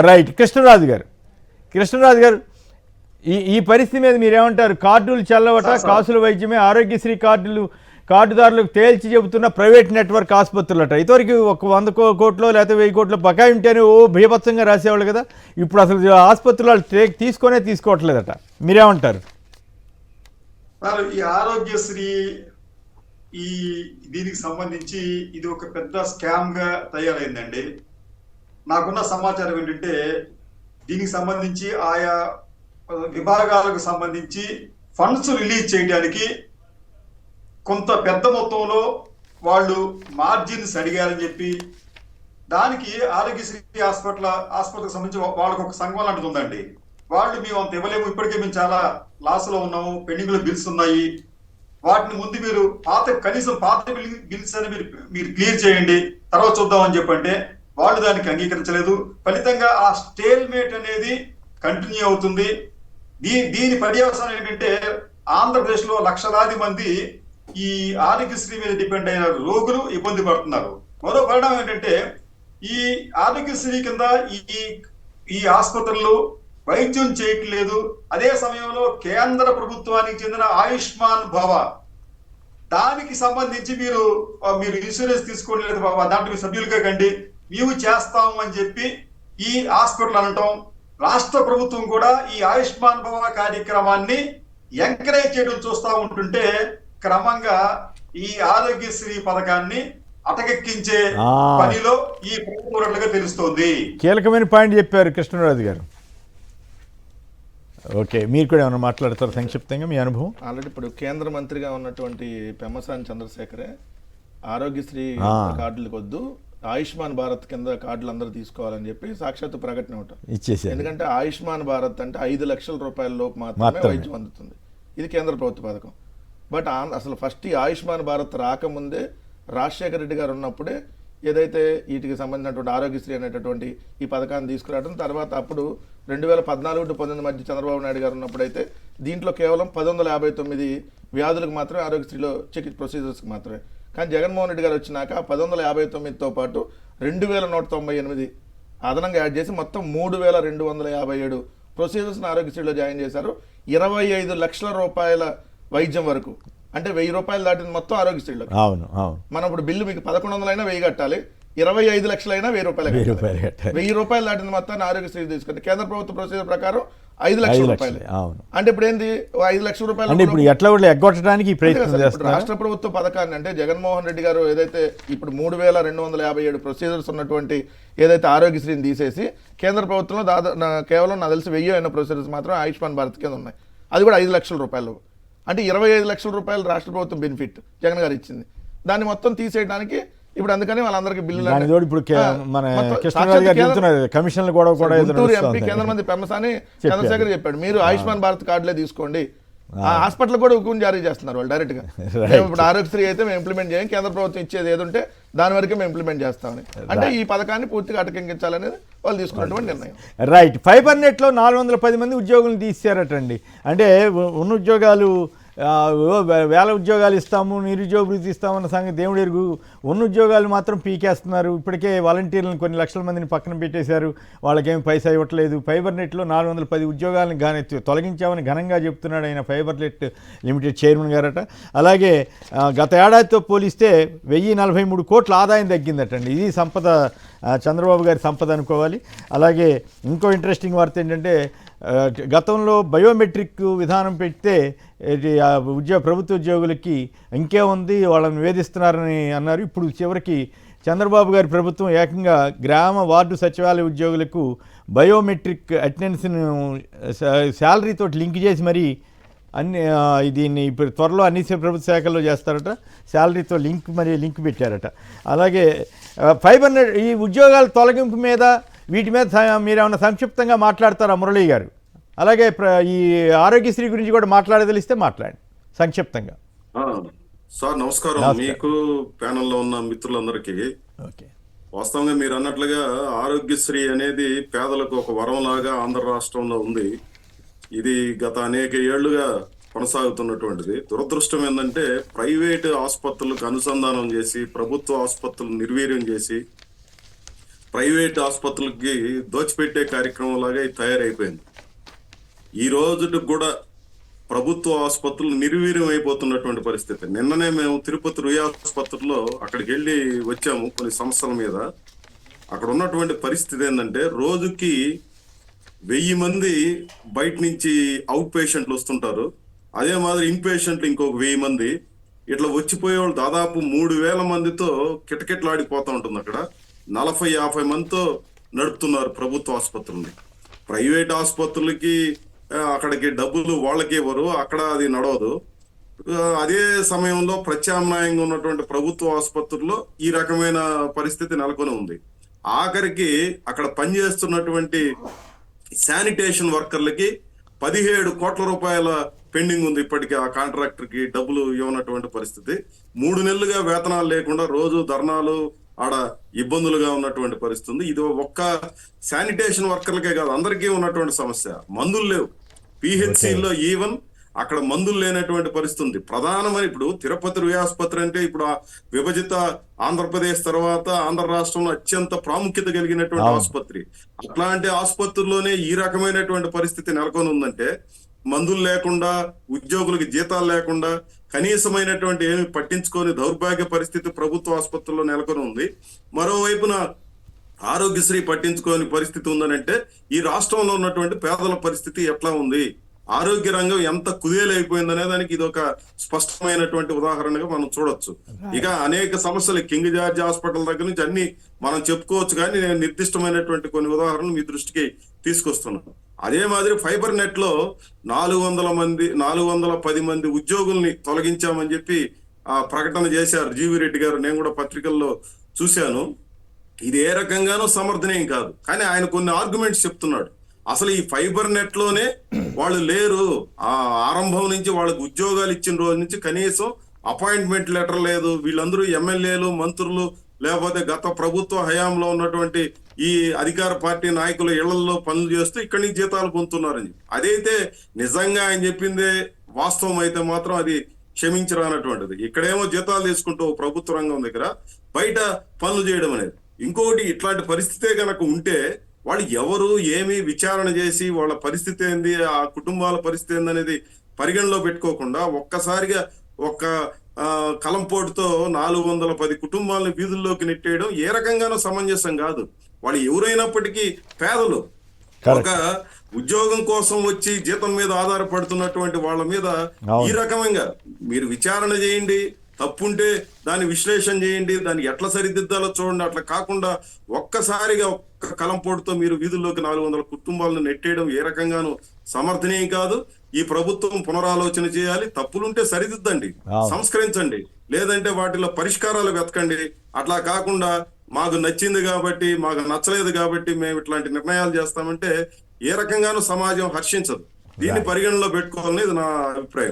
Right. Krishnaraju గారు ఈ పరిస్థితి మీద మీరేమంటారు? కార్డులు చల్లవట, కాసుల వైద్యమే ఆరోగ్యశ్రీ కార్డుదారులకు తేల్చి చెబుతున్న ప్రైవేట్ నెట్వర్క్ ఆసుపత్రులట. ఇదివరకు ఒక 100 కోట్లు లేకపోతే 1000 కోట్లు బకాయి ఉంటేనే భీభత్సంగా రాసేవాళ్ళు కదా. ఇప్పుడు అసలు ఆసుపత్రులు వాళ్ళు తీసుకోవట్లేదట. మీరేమంటారు? ఈ ఆరోగ్యశ్రీ దీనికి సంబంధించి ఇది ఒక పెద్ద స్కామ్ గా తయారైందండి. నాకున్న సమాచారం ఏంటంటే దీనికి సంబంధించి ఆయా విభాగాలకు సంబంధించి ఫండ్స్ రిలీజ్ చేయడానికి కొంత పెద్ద మొత్తంలో వాళ్ళు మార్జిన్స్ అడిగారని చెప్పి దానికి ఆరోగ్యశ్రీ హాస్పిటల్కి సంబంధించి వాళ్ళకు ఒక సంఘం లాంటిది ఉందండి. వాళ్ళు మేము అంత ఇవ్వలేము, ఇప్పటికే మేము చాలా లాస్ లో ఉన్నాము, పెండింగ్ లో బిల్స్ ఉన్నాయి, వాటిని ముందు మీరు కనీసం పాత బిల్స్ అని మీరు క్లియర్ చేయండి, తర్వాత చూద్దామని చెప్పంటే వాళ్ళు దానికి అంగీకరించలేదు. ఫలితంగా ఆ స్టేల్ మేట్ అనేది కంటిన్యూ అవుతుంది. దీని పర్యవసానం ఏంటంటే ఆంధ్రప్రదేశ్ లో లక్షలాది మంది ఈ ఆరోగ్యశ్రీ మీద డిపెండ్ అయిన రోగులు ఇబ్బంది పడుతున్నారు. మరో పరిణామం ఏంటంటే ఈ ఆరోగ్యశ్రీ కింద ఈ ఆసుపత్రులు వైద్యం చేయట్లేదు. అదే సమయంలో కేంద్ర ప్రభుత్వానికి చెందిన ఆయుష్మాన్ భవ దానికి సంబంధించి మీరు ఇన్సూరెన్స్ తీసుకోండి, లేదు బాబా దాంట్లో మీరు సభ్యులుగా కండి, మేము చేస్తాము అని చెప్పి ఈ హాస్పిటల్ అనటం. రాష్ట్ర ప్రభుత్వం కూడా ఈ ఆయుష్మాన్ భవ కార్యక్రమాన్ని ఎంకరేజ్ చేయడం చూస్తూ ఉంటుంటే క్రమంగా ఈ ఆరోగ్యశ్రీ పథకాన్ని అటకెక్కించే పనిలో ఈ ప్రభుత్వం తెలుస్తోంది. కీలకమైన పాయింట్ చెప్పారు కృష్ణరాజు గారు. ఓకే, మీరు కూడా ఏమైనా మాట్లాడతారు సంక్షిప్తంగా మీ అనుభవం? ఆల్రెడీ ఇప్పుడు కేంద్ర మంత్రిగా ఉన్నటువంటి పెమ్మసాని చంద్రశేఖరే ఆరోగ్యశ్రీ కార్డులకు వద్దు, ఆయుష్మాన్ భారత్ కింద కార్డులు అందరూ తీసుకోవాలని చెప్పి సాక్షాత్ ప్రకటన ఇచ్చేసారు. ఎందుకంటే ఆయుష్మాన్ భారత్ అంటే 5 లక్షల రూపాయల లోపు మాత్రమే వైద్యం అందుతుంది. ఇది కేంద్ర ప్రభుత్వ పథకం. బట్ అసలు ఫస్ట్ ఈ ఆయుష్మాన్ భారత్ రాకముందే రాజశేఖర రెడ్డి గారు ఉన్నప్పుడే ఏదైతే వీటికి సంబంధించినటువంటి ఆరోగ్యశ్రీ అనేటటువంటి ఈ పథకాన్ని తీసుకురావడం, తర్వాత అప్పుడు 2014 to 2019 మధ్య చంద్రబాబు నాయుడు గారు ఉన్నప్పుడైతే దీంట్లో కేవలం 1159 వ్యాధులకు మాత్రమే ఆరోగ్యశ్రీలో ప్రొసీజర్స్కి మాత్రమే. కానీ జగన్మోహన్ రెడ్డి గారు వచ్చినాక 1159తో పాటు 2198 అదనంగా యాడ్ చేసి మొత్తం 3257 ప్రొసీజర్స్ని ఆరోగ్యశ్రీలో జాయిన్ చేశారు. 25 లక్షల రూపాయల వైద్యం వరకు, అంటే 1000 రూపాయలు దాటిన మొత్తం ఆరోగ్యశ్రీలో. మనం ఇప్పుడు బిల్లు మీకు 1100 అయినా 1000 కట్టాలి, 25 లక్షలైనా 1000 రూపాయలు కట్టాలి. 1000 రూపాయలు దాటిన మొత్తాన్ని ఆరోగ్యశ్రీ తీసుకుంటే కేంద్ర ప్రభుత్వ ప్రొసీజర్ ప్రకారం 5 లక్షల రూపాయలు. అంటే ఇప్పుడు ఏంది 5 లక్షల రూపాయలు ఇప్పుడు ఎట్లా ఎగ్గొట్టడానికి రాష్ట్ర ప్రభుత్వ పథకాన్ని, అంటే జగన్మోహన్ రెడ్డి గారు ఏదైతే ఇప్పుడు 3257 ప్రొసీజర్స్ ఉన్నటువంటి ఏదైతే ఆరోగ్యశ్రీని తీసేసి కేంద్ర ప్రభుత్వంలో కేవలం నాకు తెలిసి 1000 అయిన ప్రొసీజర్స్ మాత్రం ఆయుష్మాన్ భారత్ కింద ఉన్నాయి. అది కూడా 5 లక్షల రూపాయలు, అంటే 25 లక్షల రూపాయలు రాష్ట్ర ప్రభుత్వం బెనిఫిట్ జగన్ గారు ఇచ్చింది. దాన్ని మొత్తం తీసేయడానికి ఇప్పుడు అందుకని వాళ్ళందరికీ బిల్లులు గుంటూరు ఎంపీ కేంద్ర మంత్రి పెమ్మసాని చంద్రశేఖర్ చెప్పాడు, మీరు ఆయుష్మాన్ భారత్ కార్డులే తీసుకోండి. ఆ హాస్పిటల్ కూడా హుకుం జారీ చేస్తున్నారు వాళ్ళు డైరెక్ట్ గా. ఇప్పుడు ఆరోగ్యశ్రీ అయితే మేము ఇంప్లిమెంట్ చేయం, కేంద్ర ప్రభుత్వం ఇచ్చేది ఏది ఉంటే దాని వరకే మేము ఇంప్లిమెంట్ చేస్తామని, అంటే ఈ పథకాన్ని పూర్తిగా అటకెక్కించాలనేది వాళ్ళు తీసుకున్నటువంటి నిర్ణయం. రైట్. ఫైబర్ నెట్లో 410 మంది ఉద్యోగులను తీసారటండి. అంటే ఉన్న ఉద్యోగాలు వేల ఉద్యోగాలు ఇస్తాము, నిరుద్యోగ వృత్తి ఇస్తామన్న సంగతి దేవుడు ఎరుగు. ఉన్న ఉద్యోగాలు మాత్రం పీకేస్తున్నారు. ఇప్పటికే వాలంటీర్లను కొన్ని లక్షల మందిని పక్కన పెట్టేశారు, వాళ్ళకేమి పైసా ఇవ్వట్లేదు. ఫైబర్ నెట్లో 410 ఉద్యోగాలను తొలగించామని ఘనంగా చెప్తున్నాడు ఆయన ఫైబర్ నెట్ లిమిటెడ్ చైర్మన్ గారట. అలాగే గత ఏడాదితో పోలిస్తే 1043 కోట్ల ఆదాయం తగ్గిందటండి. ఇది సంపద, చంద్రబాబు గారి సంపద అనుకోవాలి. అలాగే ఇంకో ఇంట్రెస్టింగ్ వార్త ఏంటంటే గతంలో బయోమెట్రిక్ విధానం పెడితే ప్రభుత్వ ఉద్యోగులకి ఇంకేముంది వాళ్ళని వేధిస్తున్నారని అన్నారు. ఇప్పుడు చివరికి చంద్రబాబు గారి ప్రభుత్వం ఏకంగా గ్రామ వార్డు సచివాలయ ఉద్యోగులకు బయోమెట్రిక్ అటెండెన్స్ను శాలరీతో లింక్ చేసి మరి దీన్ని ఇప్పుడు త్వరలో అన్ని ప్రభుత్వ శాఖల్లో చేస్తారట. శాలరీతో లింక్ పెట్టారట. అలాగే ఫైబర్ నెట్ ఈ ఉద్యోగాల తొలగింపు మీద వీటి మీద మీరేమన్నా సంక్షిప్తంగా మాట్లాడతారా మురళీ గారు? అలాగే ఈ ఆరోగ్యశ్రీ గురించి కూడా మాట్లాడదలిస్తే మాట్లాడండి సంక్షిప్తంగా. సార్ నమస్కారం, మీకు ప్యానెల్లో ఉన్న మిత్రులందరికీ. వాస్తవంగా మీరు అన్నట్లుగా ఆరోగ్యశ్రీ అనేది పేదలకు ఒక వరంలాగా ఆంధ్ర రాష్ట్రంలో ఉంది. ఇది గత అనేక ఏళ్లుగా కొనసాగుతున్నటువంటిది. దురదృష్టం ఏంటంటే ప్రైవేటు ఆసుపత్రులకు అనుసంధానం చేసి ప్రభుత్వ ఆసుపత్రులు నిర్వీర్యం చేసి ప్రైవేట్ ఆసుపత్రులకి దోచిపెట్టే కార్యక్రమం లాగా ఇది తయారైపోయింది. ఈ రోజుకి కూడా ప్రభుత్వ ఆసుపత్రులు నిర్వీర్యం అయిపోతున్నటువంటి పరిస్థితి. నిన్ననే మేము తిరుపతి రుయా ఆసుపత్రిలో అక్కడికి వెళ్ళి వచ్చాము కొన్ని సమస్యల మీద. అక్కడ ఉన్నటువంటి పరిస్థితి ఏంటంటే రోజుకి 1000 మంది బయట నుంచి అవుట్ పేషెంట్లు వస్తుంటారు. అదే మాదిరి ఇన్ పేషెంట్లు ఇంకొక 1000 మంది ఇట్లా వచ్చిపోయే వాళ్ళు దాదాపు 3000 మందితో కిటకిటలాడిపోతా ఉంటుంది. అక్కడ 40-50 మందితో నడుపుతున్నారు ప్రభుత్వ ఆసుపత్రుల్ని. ప్రైవేట్ ఆసుపత్రులకి అక్కడికి డబ్బులు వాళ్ళకి ఇవ్వరు, అక్కడ అది నడవదు. అదే సమయంలో ప్రత్యామ్నాయంగా ఉన్నటువంటి ప్రభుత్వ ఆసుపత్రుల్లో ఈ రకమైన పరిస్థితి నెలకొని ఉంది. ఆఖరికి అక్కడ పనిచేస్తున్నటువంటి శానిటేషన్ వర్కర్లకి 17 కోట్ల రూపాయల పెండింగ్ ఉంది ఇప్పటికీ. ఆ కాంట్రాక్టర్ కి డబ్బులు ఇవ్వనటువంటి పరిస్థితి. 3 నెలలుగా వేతనాలు లేకుండా రోజు ధర్నాలు, ఆడ ఇబ్బందులుగా ఉన్నటువంటి పరిస్థితి. ఇది ఒక్క శానిటేషన్ వర్కర్లకే కాదు, అందరికీ ఉన్నటువంటి సమస్య. మందులు లేవు పిహెచ్సిలో, ఈవెన్ అక్కడ మందులు లేనటువంటి పరిస్థితి ఉంది. ప్రధానమైన ఇప్పుడు తిరుపతి రుయా ఆసుపత్రి అంటే ఇప్పుడు ఆ విభజిత ఆంధ్రప్రదేశ్ తర్వాత ఆంధ్ర రాష్ట్రంలో అత్యంత ప్రాముఖ్యత కలిగినటువంటి ఆసుపత్రి. అట్లాంటి ఆసుపత్రుల్లోనే ఈ రకమైనటువంటి పరిస్థితి నెలకొని ఉందంటే, మందులు లేకుండా, ఉద్యోగులకు జీతాలు లేకుండా, కనీసమైనటువంటి ఏమి పట్టించుకొని దౌర్భాగ్య పరిస్థితి ప్రభుత్వ ఆసుపత్రుల్లో నెలకొని ఉంది. మరోవైపున ఆరోగ్యశ్రీ పట్టించుకోని పరిస్థితి ఉందనంటే ఈ రాష్ట్రంలో ఉన్నటువంటి పేదల పరిస్థితి ఎట్లా ఉంది, ఆరోగ్య రంగం ఎంత కుదేలైపోయింది అనే దానికి ఇది ఒక స్పష్టమైనటువంటి ఉదాహరణగా మనం చూడొచ్చు. ఇక అనేక సమస్యలు కింగ్ జార్జ్ హాస్పిటల్ దగ్గర నుంచి అన్ని మనం చెప్పుకోవచ్చు, కానీ నేను నిర్దిష్టమైనటువంటి కొన్ని ఉదాహరణలు మీ దృష్టికి తీసుకొస్తున్నాను. అదే మాదిరి ఫైబర్ నెట్ లో 410 మంది ఉద్యోగుల్ని తొలగించామని చెప్పి ఆ ప్రకటన చేశారు జీవి రెడ్డి గారు. నేను కూడా పత్రికల్లో చూశాను. ఇది ఏ రకంగానూ సమర్థనీయం కాదు. కానీ ఆయన కొన్ని ఆర్గ్యుమెంట్స్ చెప్తున్నాడు. అసలు ఈ ఫైబర్ నెట్ లోనే వాళ్ళు లేరు, ఆ ఆరంభం నుంచి వాళ్ళకి ఉద్యోగాలు ఇచ్చిన రోజు నుంచి కనీసం అపాయింట్మెంట్ లెటర్ లేదు. వీళ్ళందరూ ఎమ్మెల్యేలు, మంత్రులు, లేకపోతే గత ప్రభుత్వ హయాంలో ఉన్నటువంటి ఈ అధికార పార్టీ నాయకులు ఇళ్లలో పనులు చేస్తూ ఇక్కడి నుంచి జీతాలు పొందుతున్నారని. అదైతే నిజంగా ఆయన చెప్పిందే వాస్తవం అయితే మాత్రం అది క్షమించరానటువంటిది. ఇక్కడేమో జీతాలు తీసుకుంటూ ప్రభుత్వ రంగం దగ్గర బయట పనులు చేయడం అనేది. ఇంకొకటి, ఇట్లాంటి పరిస్థితే కనుక ఉంటే వాళ్ళు ఎవరు ఏమి విచారణ చేసి వాళ్ళ పరిస్థితి ఏంది, ఆ కుటుంబాల పరిస్థితి ఏందనేది పరిగణలో పెట్టుకోకుండా ఒక్కసారిగా ఒక్క కలంపోటుతో 410 కుటుంబాలను వీధుల్లోకి నెట్టేయడం ఏ రకంగానూ సమంజసం కాదు. వాళ్ళు ఎవరైనప్పటికీ పేదలు. ఒక ఉద్యోగం కోసం వచ్చి జీతం మీద ఆధారపడుతున్నటువంటి వాళ్ళ మీద ఈ రకంగా మీరు విచారణ చేయండి, తప్పుంటే దాన్ని విశ్లేషణ చేయండి, దాన్ని ఎట్లా సరిదిద్దాలో చూడండి. అట్లా కాకుండా ఒక్కసారిగా ఒక్క కలంపోటుతో మీరు వీధుల్లోకి 400 కుటుంబాలను నెట్టేయడం ఏ రకంగానూ సమర్థనీయం కాదు. ఈ ప్రభుత్వం పునరాలోచన చేయాలి. తప్పులుంటే సరిదిద్దండి, సంస్కరించండి, లేదంటే వాటిలో పరిష్కారాలు వెతకండి. అట్లా కాకుండా మాకు నచ్చింది కాబట్టి, మాకు నచ్చలేదు కాబట్టి మేము ఇట్లాంటి నిర్ణయాలు చేస్తామంటే ఏ రకంగానూ సమాజం హర్షించదు. దీన్ని పరిగణలో పెట్టుకోవాలనేది నా అభిప్రాయం.